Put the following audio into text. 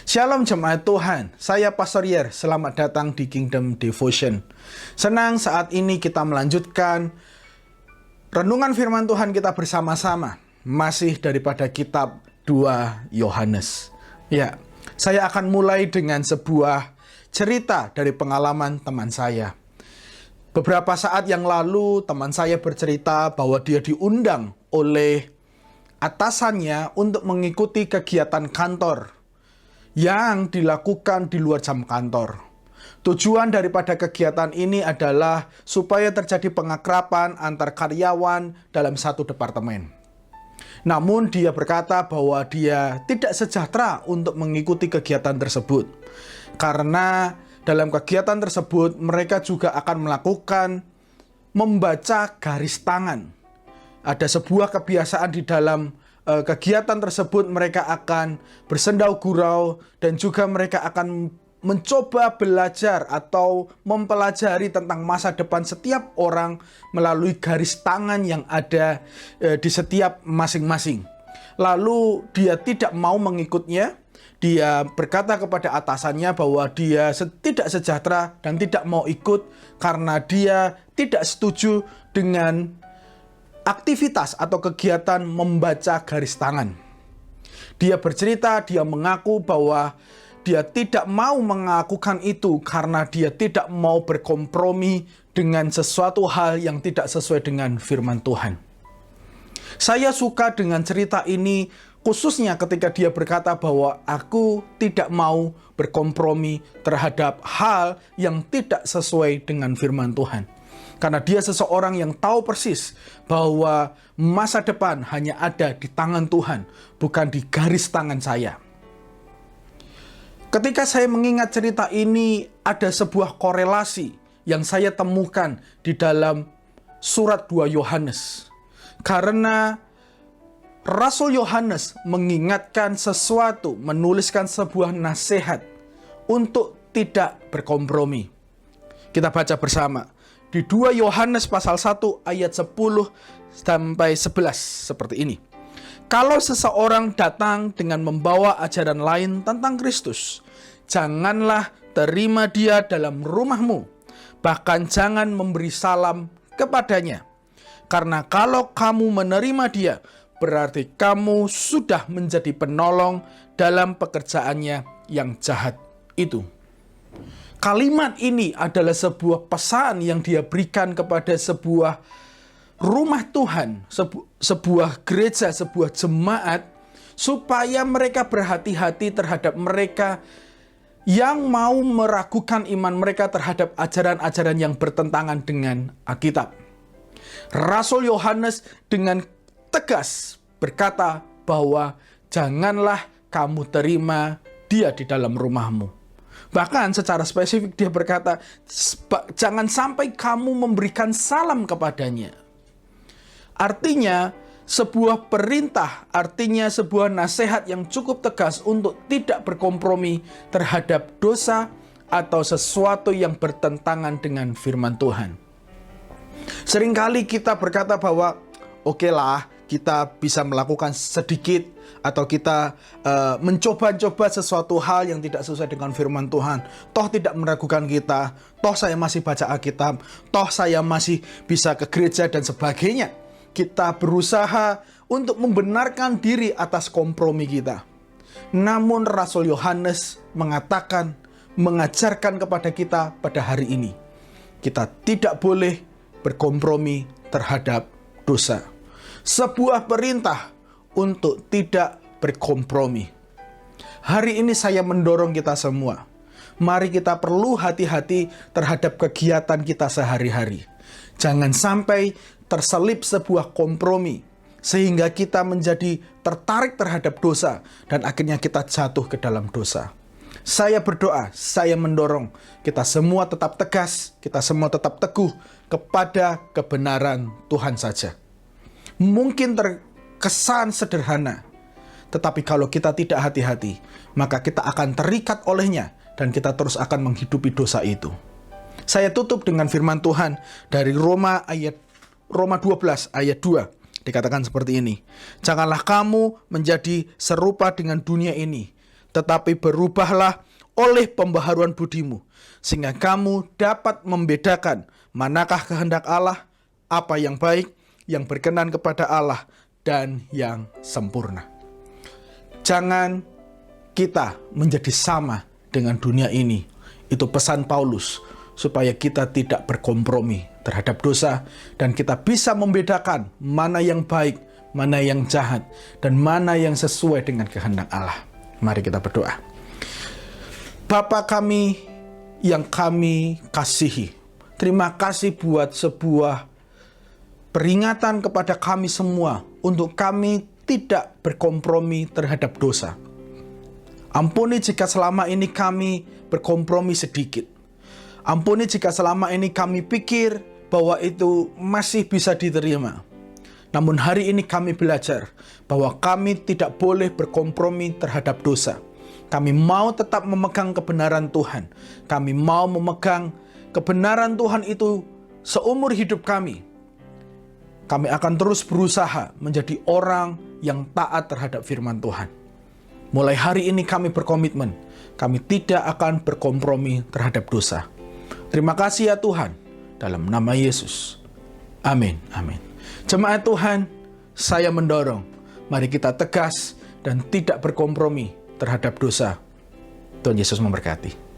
Shalom jemaat Tuhan, saya Pastor Yer, selamat datang di Kingdom Devotion. Senang saat ini kita melanjutkan renungan firman Tuhan kita bersama-sama, masih daripada kitab 2 Yohanes. Ya, saya akan mulai dengan sebuah cerita dari pengalaman teman saya. Beberapa saat yang lalu teman saya bercerita bahwa dia diundang oleh atasannya untuk mengikuti kegiatan kantor yang dilakukan di luar jam kantor. Tujuan daripada kegiatan ini adalah supaya terjadi pengakraban antar karyawan dalam satu departemen. Namun dia berkata bahwa dia tidak sejahtera untuk mengikuti kegiatan tersebut. Karena dalam kegiatan tersebut mereka juga akan melakukan membaca garis tangan. Ada sebuah kebiasaan di dalam kegiatan tersebut, mereka akan bersendau gurau dan juga mereka akan mencoba belajar atau mempelajari tentang masa depan setiap orang melalui garis tangan yang ada di setiap masing-masing. Lalu dia tidak mau mengikutnya. Dia berkata kepada atasannya bahwa dia tidak sejahtera dan tidak mau ikut karena dia tidak setuju dengan aktivitas atau kegiatan membaca garis tangan. Dia bercerita, dia mengaku bahwa dia tidak mau melakukan itu karena dia tidak mau berkompromi dengan sesuatu hal yang tidak sesuai dengan firman Tuhan. Saya suka dengan cerita ini khususnya ketika dia berkata bahwa aku tidak mau berkompromi terhadap hal yang tidak sesuai dengan firman Tuhan. Karena dia seseorang yang tahu persis bahwa masa depan hanya ada di tangan Tuhan, bukan di garis tangan saya. Ketika saya mengingat cerita ini, ada sebuah korelasi yang saya temukan di dalam surat 2 Yohanes. Karena Rasul Yohanes mengingatkan sesuatu, menuliskan sebuah nasihat untuk tidak berkompromi. Kita baca bersama. Di 2 Yohanes pasal 1 ayat 10 sampai 11 seperti ini. Kalau seseorang datang dengan membawa ajaran lain tentang Kristus, janganlah terima dia dalam rumahmu, bahkan jangan memberi salam kepadanya. Karena kalau kamu menerima dia, berarti kamu sudah menjadi penolong dalam pekerjaannya yang jahat itu. Kalimat ini adalah sebuah pesan yang dia berikan kepada sebuah rumah Tuhan, sebuah gereja, sebuah jemaat, supaya mereka berhati-hati terhadap mereka yang mau meragukan iman mereka terhadap ajaran-ajaran yang bertentangan dengan Alkitab. Rasul Yohanes dengan tegas berkata bahwa janganlah kamu terima dia di dalam rumahmu. Bahkan secara spesifik dia berkata, jangan sampai kamu memberikan salam kepadanya. Artinya, sebuah perintah, artinya sebuah nasihat yang cukup tegas untuk tidak berkompromi terhadap dosa atau sesuatu yang bertentangan dengan firman Tuhan. Seringkali kita berkata bahwa, oke lah, kita bisa melakukan sedikit atau kita mencoba-coba sesuatu hal yang tidak sesuai dengan firman Tuhan. Toh tidak meragukan kita, toh saya masih baca Alkitab, toh saya masih bisa ke gereja dan sebagainya. Kita berusaha untuk membenarkan diri atas kompromi kita. Namun Rasul Yohanes mengatakan, mengajarkan kepada kita pada hari ini, kita tidak boleh berkompromi terhadap dosa. Sebuah perintah untuk tidak berkompromi. Hari ini saya mendorong kita semua. Mari kita perlu hati-hati terhadap kegiatan kita sehari-hari. Jangan sampai terselip sebuah kompromi sehingga kita menjadi tertarik terhadap dosa dan akhirnya kita jatuh ke dalam dosa. Saya berdoa, saya mendorong kita semua tetap tegas, kita semua tetap teguh kepada kebenaran Tuhan saja. Mungkin terkesan sederhana, tetapi kalau kita tidak hati-hati, maka kita akan terikat olehnya dan kita terus akan menghidupi dosa itu. Saya tutup dengan firman Tuhan dari Roma 12 ayat 2. Dikatakan seperti ini. Janganlah kamu menjadi serupa dengan dunia ini, tetapi berubahlah oleh pembaharuan budimu, sehingga kamu dapat membedakan manakah kehendak Allah, apa yang baik, yang berkenan kepada Allah, dan yang sempurna. Jangan kita menjadi sama dengan dunia ini. Itu pesan Paulus, supaya kita tidak berkompromi terhadap dosa, dan kita bisa membedakan mana yang baik, mana yang jahat, dan mana yang sesuai dengan kehendak Allah. Mari kita berdoa. Bapa kami yang kami kasihi, terima kasih buat sebuah peringatan kepada kami semua untuk kami tidak berkompromi terhadap dosa. Ampuni jika selama ini kami berkompromi sedikit. Ampuni jika selama ini kami pikir bahwa itu masih bisa diterima. Namun hari ini kami belajar bahwa kami tidak boleh berkompromi terhadap dosa. Kami mau tetap memegang kebenaran Tuhan. Kami mau memegang kebenaran Tuhan itu seumur hidup kami. Kami akan terus berusaha menjadi orang yang taat terhadap firman Tuhan. Mulai hari ini kami berkomitmen, kami tidak akan berkompromi terhadap dosa. Terima kasih ya Tuhan, dalam nama Yesus. Amin, amin. Jemaat Tuhan, saya mendorong, mari kita tegas dan tidak berkompromi terhadap dosa. Tuhan Yesus memberkati.